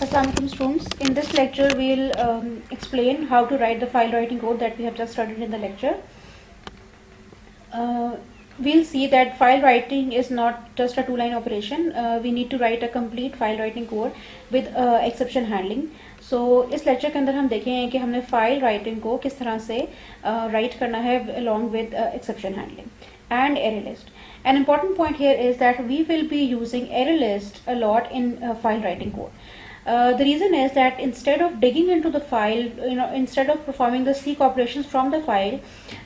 Assalamualaikum students. In this lecture we'll explain how to write the file writing code that we have just studied in the lecture. We'll see that file writing is not just a two-line operation. We need to write a complete file writing code with exception handling. So इस lecture के अंदर हम देखेंगे कि हमने file writing को किस तरह से write करना है along with exception handling and array list. An important point here is that we will be using array list a lot in file writing code. The reason is that instead of digging into the file, instead of performing the seek operations from the file,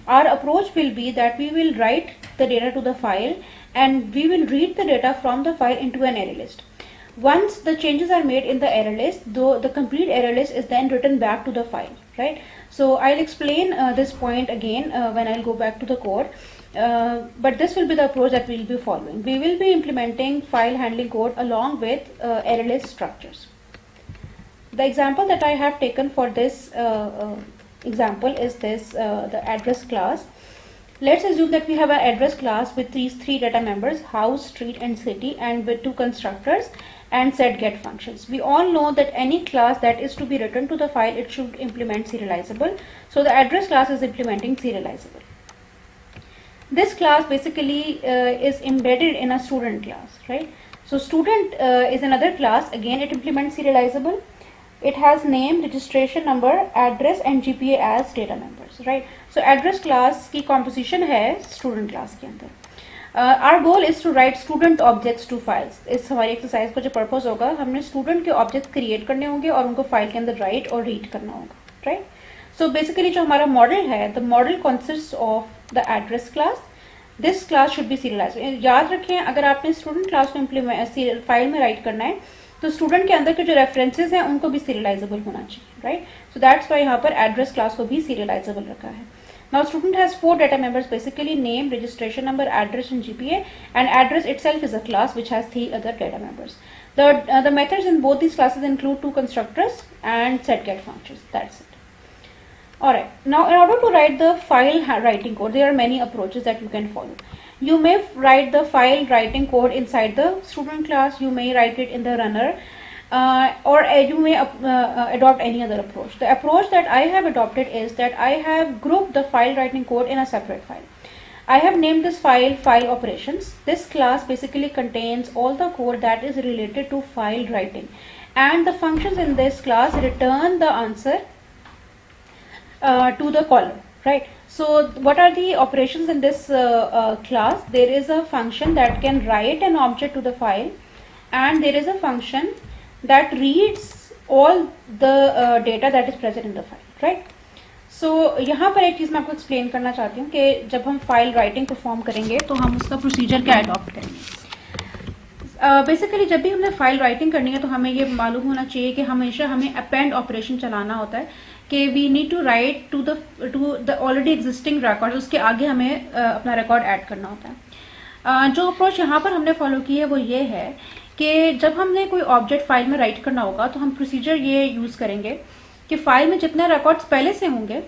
our approach will be that we will write the data to the file and we will read the data from the file into an array list. Once the changes are made in the array list, though the complete array list is then written back to the file, right? So I'll explain this point again when I'll go back to the code. But this will be the approach that we'll be following. We will be implementing file handling code along with array list structures. The example that I have taken for this example is this the address class. Let's assume that we have an address class with these three data members: house, street and city, and with two constructors and set get functions. We all know that any class that is to be written to the file, it should implement serializable. So the address class is implementing serializable. This class basically is embedded in a student class, right? So student is another class. Again, it implements serializable. It has name, registration number, address and GPA as data members, right? So address class की composition है student class के अंदर. Our goal is to write student objects to files. इस हमारी exercise का जो purpose होगा, हमने student के objects create करने होंगे और उनको file के अंदर write और read करना होगा, right? So basically जो हमारा model है, the model consists of the address class. This class should be serialized. याद रखें, अगर आपने student class को implement file में write करना है, तो स्टूडेंट के अंदर के जो रेफरेंसेस हैं उनको भी सीरियलाइजेबल होना चाहिए, राइट? सो दैट्स वाई यहाँ पर एड्रेस क्लास को भी सीरियलाइजेबल रखा है. Now student has four data members basically: name, registration number, address and GPA. And address itself is a class which has three other data members. The methods in both these classes include two constructors and set get functions. That's it. Alright, now in order to write the file writing code, there are many approaches that you can follow. You may write the file writing code inside the student class, you may write it in the runner, or you may adopt any other approach. The approach that I have adopted is that I have grouped the file writing code in a separate file. I have named this file operations. This class basically contains all the code that is related to file writing, and the functions in this class return the answer to the caller, right? So what are the operations in this class? There is a function that can write an object to the file, and there is a function that reads all the data that is present in the file, right? So यहाँ पर एक चीज़ मैं आपको explain करना चाहती हूँ कि जब हम फाइल राइटिंग परफॉर्म करेंगे तो हम उसका प्रोसीजर क्या अडॉप्ट करेंगे. बेसिकली जब भी हमने फाइल राइटिंग करनी है तो हमें ये मालूम होना चाहिए कि हमेशा हमें अपेंड ऑपरेशन चलाना होता है कि we need to write to the already existing record. उसके आगे हमें अपना रिकॉर्ड ऐड करना होता है. जो अप्रोच यहाँ पर हमने फॉलो की है वो ये है कि जब हमने कोई ऑब्जेक्ट फाइल में राइट करना होगा तो हम प्रोसीजर ये यूज़ करेंगे कि फाइल में जितने रिकॉर्ड्स पहले से होंगे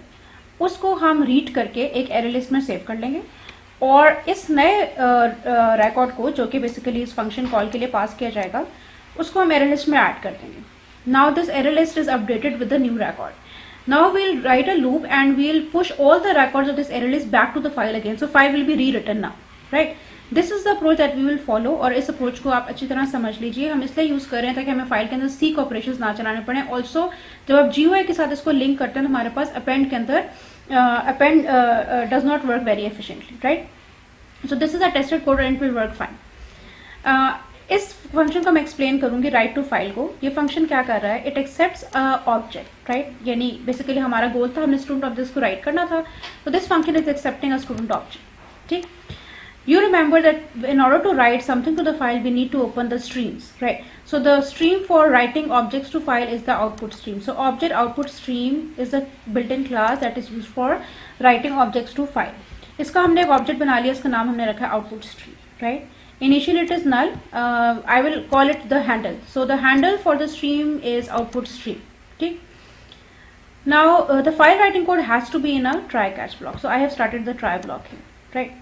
उसको हम रीड करके एक एरे लिस्ट में सेव कर लेंगे, और इस नए रिकॉर्ड को जो कि बेसिकली इस फंक्शन कॉल के लिए पास किया जाएगा उसको हम एरे लिस्ट में ऐड कर देंगे. Now this array list is updated with the new record. Now we'll write a loop and we'll push all the records of this array list back to the file again. So file will be rewritten now, right? This is the approach that we will follow. और इस approach को आप अच्छी तरह समझ लीजिए. हम इसलिए यूज़ कर रहे हैं ताकि हमें फाइल के अंदर seek operations ना चलाने पड़े. Also जब आप GUI के साथ इसको लिंक करते हैं तो हमारे पास append के अंदर append does not work very efficiently, right? So this is a tested code and it will work fine. इस फंक्शन को मैं एक्सप्लेन करूंगी. राइट टू फाइल को ये फंक्शन क्या कर रहा है? It accepts object, right? यानी बेसिकली हमारा गोल था, हमने स्टूडेंट ऑब्जेक्ट को राइट करना था, तो this function is accepting a student object. ठीक, you remember that in order to write something to the file we need to open the streams, right? So the stream for writing objects to file is the output stream. So object output stream is a built-in class that is used for writing objects to file. इसका हमने एक object बना लिया, इसका नाम हमने रखा है output stream, right? Initially it is null. I will call it the handle. So the handle for the stream is output stream. Okay. Now the file writing code has to be in a try catch block. So I have started the try block here, right?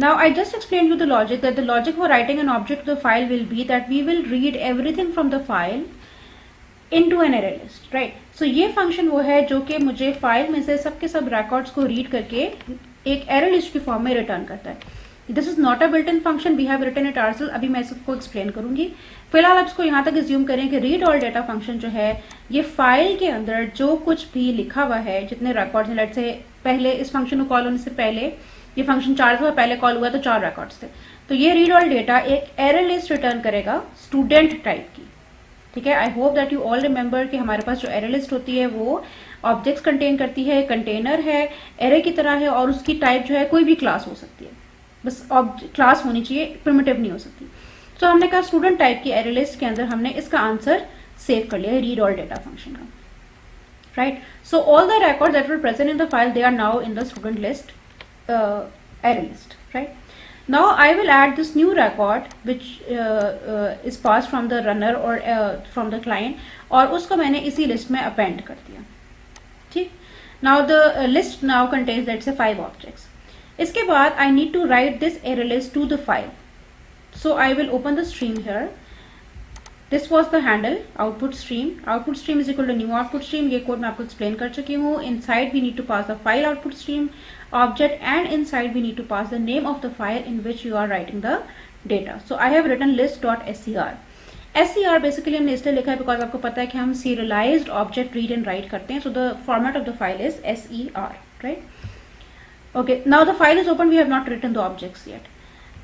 Now I just explained you the logic, that the logic for writing an object to the file will be that we will read everything from the file into an array list, right. So ये function वो है जो कि मुझे file में से सबके सब रिकॉर्ड्स को रीड करके एक एरे लिस्ट की फॉर्म में रिटर्न करता है। This is not a built in function, we have written it ourself. अभी मैं इसको एक्सप्लेन करूंगी। फिलहाल आप इसको यहाँ तक एज्यूम करें कि रीड ऑल डेटा फंक्शन जो है ये फाइल के अंदर जो कुछ भी लिखा हुआ है, जितने रिकॉर्ड्स हैं, लेट्स से पहले इस फंक्शन को कॉल होने से पहले ये फंक्शन 4 दफा पहले कॉल हुआ तो 4 रिकॉर्ड्स थे, तो ये रीड ऑल डेटा एक एरे लिस्ट रिटर्न करेगा स्टूडेंट टाइप की, ठीक है। I hope that you all remember कि हमारे पास जो एरे लिस्ट होती है वो ऑब्जेक्ट्स कंटेन करती है, कंटेनर है, एरे की तरह है, और उसकी टाइप जो है कोई भी क्लास हो सकती है, बस क्लास होनी चाहिए, प्रिमिटिव नहीं हो सकती। तो हमने कहा स्टूडेंट टाइप की एरे लिस्ट के अंदर हमने इसका आंसर सेव कर लिया रीड ऑल डेटा फंक्शन का, right. So all the records that were present in the file they are now in the student list array list, right? Now I will add this new record which is passed from the runner or from the client, और उसको मैंने इसी list में append कर दिया, ठीक। Now the list now contains let's say 5 objects. इसके बाद I need to write this array list to the file. So I will open the stream here. This was the handle output stream. Output stream is equal to new output stream. ये code मैं आपको explain कर चुकी हूँ. Inside we need to pass the file output stream object, and inside we need to pass the name of the file in which you are writing the data. So I have written list.ser. SCR basically हमने इसलिए लिखा है because आपको पता है कि हम serialized object read and write करते हैं. So the format of the file is SER, right? Okay. Now the file is open. We have not written the objects yet.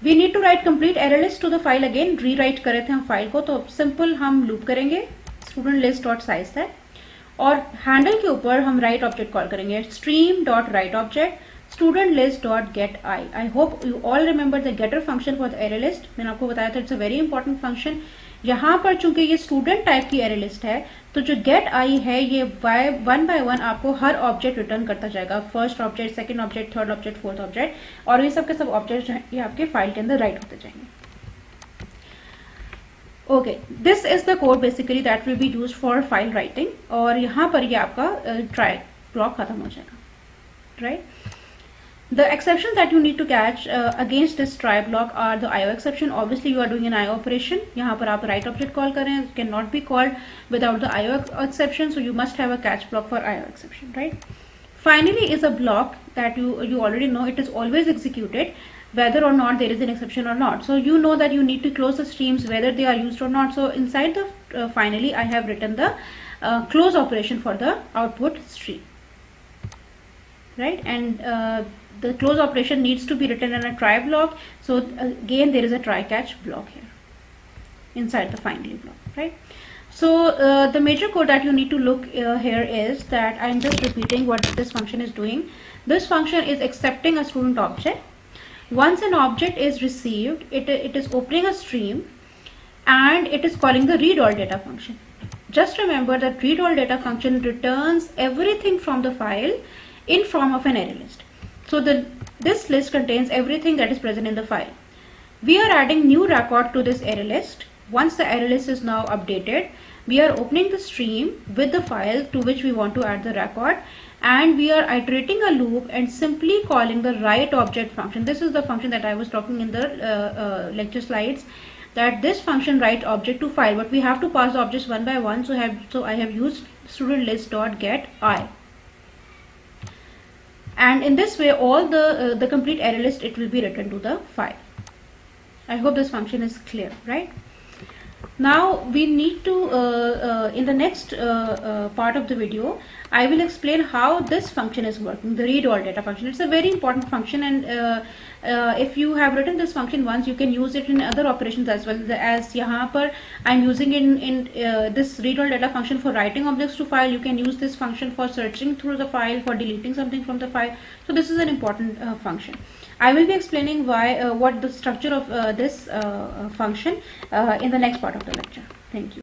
We need to write complete array list to the file again. Rewrite करे थे हम file को, तो simple हम loop करेंगे student list dot size है, और handle के ऊपर हम write object कॉल करेंगे stream dot write object student list dot get I. I hope you all remember the getter function for the array list. मैंने आपको बताया था it's a very important function. यहाँ पर चूंकि ये स्टूडेंट टाइप की एरे लिस्ट है, तो जो गेट आई है ये वन बाय वन आपको हर ऑब्जेक्ट रिटर्न करता जाएगा, first object, second object, third object, fourth object, और ये सब के सब ऑब्जेक्ट जो है ये आपके फाइल के अंदर राइट होते जाएंगे। Okay, this is the code basically that will be used for file writing, और यहाँ पर ये आपका ट्राई ब्लॉक खत्म हो जाएगा, right. The exceptions that you need to catch against this try block are the IO exception. Obviously, you are doing an IO operation. यहाँ पर आप write object call करें, it cannot be called without the IO exception. So you must have a catch block for IO exception, right? Finally, is a block that you already know. It is always executed whether or not there is an exception or not. So you know that you need to close the streams whether they are used or not. So inside the finally, I have written the close operation for the output stream, right? And the close operation needs to be written in a try block. So again there is a try catch block here inside the finally block, right? So the major code that you need to look here is that I'm just repeating what this function is doing. This function is accepting a student object. Once an object is received, it is opening a stream and it is calling the read all data function. Just remember that read all data function returns everything from the file in form of an array list. So this list contains everything that is present in the file. We are adding new record to this array list. Once the array list is now updated, we are opening the stream with the file to which we want to add the record, and we are iterating a loop and simply calling the write object function. This is the function that I was talking in the lecture slides, that this function write object to file, but we have to pass the objects one by one. So I have used student list dot get I. And in this way all the complete array list, it will be written to the file. I hope this function is clear, right? Now we need to in the next part of the video I will explain how this function is working, the read all data function. It's a very important function, and if you have written this function once, you can use it in other operations as well. As यहाँ पर I'm using in this read all data function for writing objects to file, you can use this function for searching through the file, for deleting something from the file. So this is an important function. I will be explaining why what the structure of this function in the next part of the lecture. Thank you.